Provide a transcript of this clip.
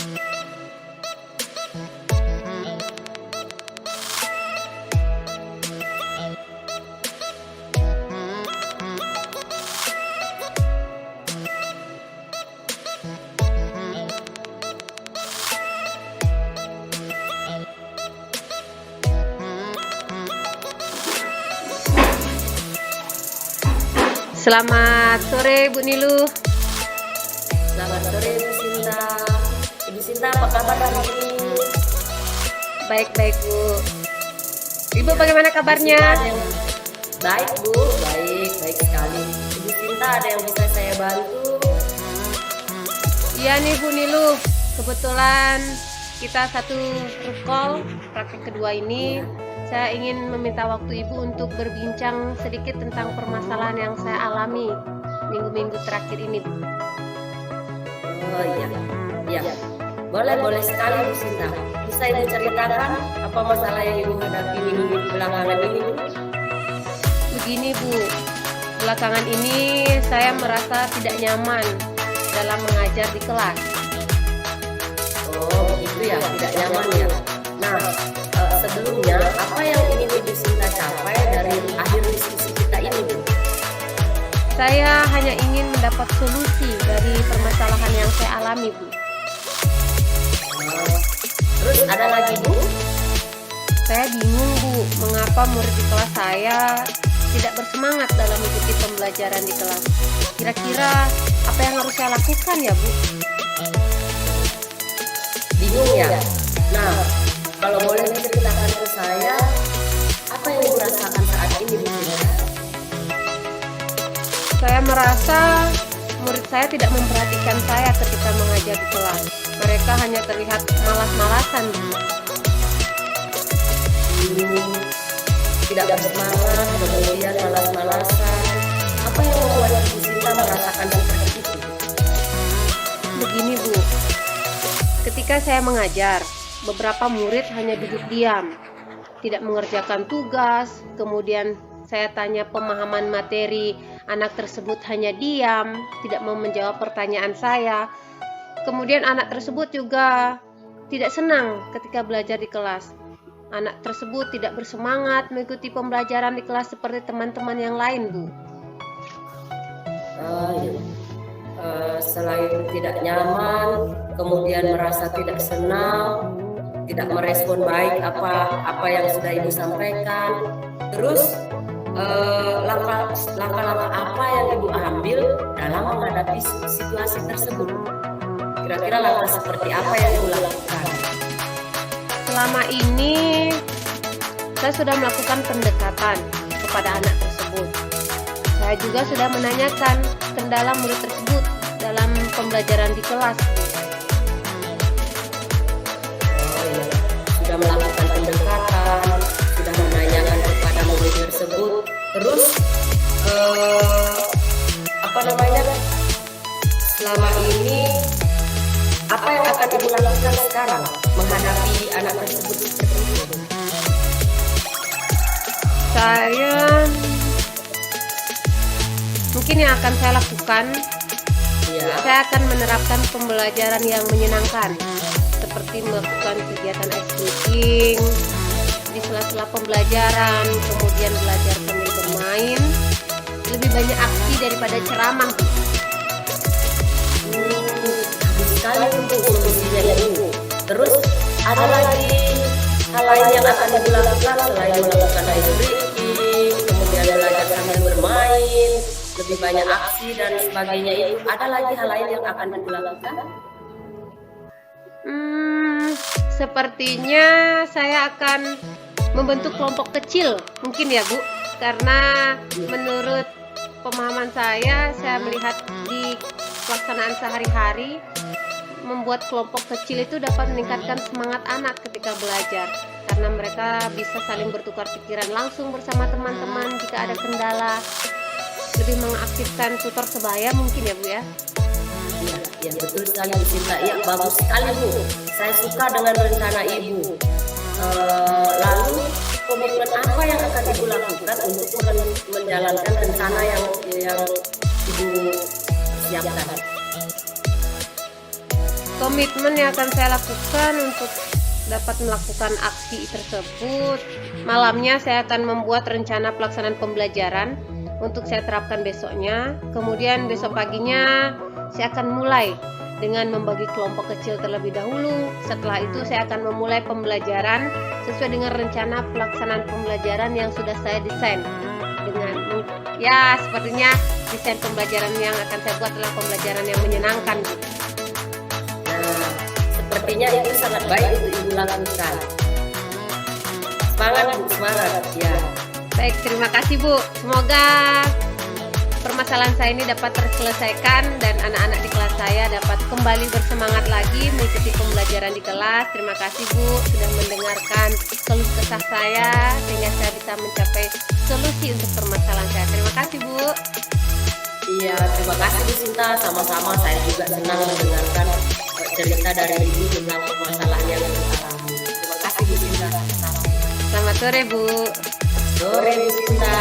Selamat sore Bu Nilu. Selamat sore Bu Sinta. Ibu Sinta apa kabar hari ini? Baik-baik Bu. Ibu bagaimana kabarnya? Baik Bu, baik sekali. Ibu Sinta ada yang bisa saya bantu? Iya nih Bu Nilu, kebetulan kita satu group call praktek kedua ini. Saya ingin meminta waktu Ibu untuk berbincang sedikit tentang permasalahan yang saya alami minggu-minggu terakhir ini, Bu. Oh iya. Boleh sekali Bu Sinta. Bisa Ibu ceritakan apa masalah yang Ibu hadapi minggu belakangan ini? Begini Bu, belakangan ini saya merasa tidak nyaman dalam mengajar di kelas. Oh begitu ya, tidak nyaman ya. Nah, sebelumnya apa yang ingin Ibu Sinta capai dari akhir diskusi kita ini, Bu? Saya hanya ingin mendapat solusi dari permasalahan yang saya alami, Bu. Terus ada lagi, Bu? Saya bingung, Bu, mengapa murid di kelas saya tidak bersemangat dalam mengikuti pembelajaran di kelas. Kira-kira apa yang harus saya lakukan ya, Bu? Bingung ya? Nah, kalau boleh diceritakan ke saya, apa yang Ibu rasakan saat ini, Bu? Saya merasa murid saya tidak memperhatikan saya ketika mengajar di kelas. Mereka hanya terlihat malas-malasan, Bu. Tidak bersemangat, kemudian malas-malasan. Apa yang membuat Ibu Sinta merasakan seperti itu? Begini, Bu. Ketika saya mengajar, beberapa murid hanya duduk diam, tidak mengerjakan tugas. Kemudian saya tanya pemahaman materi, anak tersebut hanya diam, tidak mau menjawab pertanyaan saya. Kemudian anak tersebut juga tidak senang ketika belajar di kelas. Anak tersebut tidak bersemangat mengikuti pembelajaran di kelas seperti teman-teman yang lain, Bu. Selain tidak nyaman, kemudian merasa tidak senang, tidak merespon baik apa yang sudah Ibu sampaikan. Terus langkah-langkah apa yang Ibu ambil dalam menghadapi situasi tersebut? Kira-kira langkah seperti apa yang Ibu lakukan? Selama ini saya sudah melakukan pendekatan kepada anak tersebut. Saya juga sudah menanyakan kendala murid tersebut dalam pembelajaran di kelas. Sudah melakukan pendekatan, sudah menanyakan kepada murid tersebut. Terus selama ini apa yang akan Ibu lakukan sekarang menghadapi anak tersebut seperti itu? Mungkin yang akan saya lakukan, saya akan menerapkan pembelajaran yang menyenangkan, seperti melakukan kegiatan ice skating di sela-sela pembelajaran, kemudian belajar sambil bermain. Lebih banyak aksi daripada ceramah. Sekali untuk solusinya Ibu. Terus ada lagi hal lain yang akan Ibu lakukan selain melakukan ice skating, kemudian belajar sambil bermain, lebih banyak aksi dan sebagainya itu. Ada lagi hal lain yang akan Ibu lakukan? Sepertinya saya akan membentuk kelompok kecil, mungkin ya Bu, karena menurut pemahaman saya melihat di pelaksanaan sehari-hari, membuat kelompok kecil itu dapat meningkatkan semangat anak ketika belajar, karena mereka bisa saling bertukar pikiran langsung bersama teman-teman jika ada kendala. Lebih mengaktifkan tutor sebaya mungkin ya Bu ya. Ya betul sekali Bu Sinta. Ya bagus sekali Bu. Saya suka dengan rencana Ibu. Lalu komitmen apa yang akan Ibu lakukan untuk menjalankan rencana yang Ibu siapkan? komitmen yang akan saya lakukan untuk dapat melakukan aksi tersebut. Malamnya saya akan membuat rencana pelaksanaan pembelajaran untuk saya terapkan besoknya. Kemudian besok paginya saya akan mulai dengan membagi kelompok kecil terlebih dahulu. Setelah itu saya akan memulai pembelajaran sesuai dengan rencana pelaksanaan pembelajaran yang sudah saya desain. Dengan ya sepertinya desain pembelajaran yang akan saya buat adalah pembelajaran yang menyenangkan. Nah, sepertinya itu sangat baik untuk Ibu lakukan. Semangat Bu, semangat ya. Baik, terima kasih Bu. Semoga permasalahan saya ini dapat terselesaikan dan anak-anak di kelas saya dapat kembali bersemangat lagi mengikuti pembelajaran di kelas. Terima kasih Bu sudah mendengarkan keluh kesah saya sehingga saya bisa mencapai solusi untuk permasalahan saya. Terima kasih Bu. Iya, terima kasih Bu Sinta. Sama-sama, saya juga senang mendengarkan cerita dari Ibu tentang permasalahan yang Ibu alami. Terima kasih Bu Sinta. Selamat sore Bu. Sore Bu Sinta.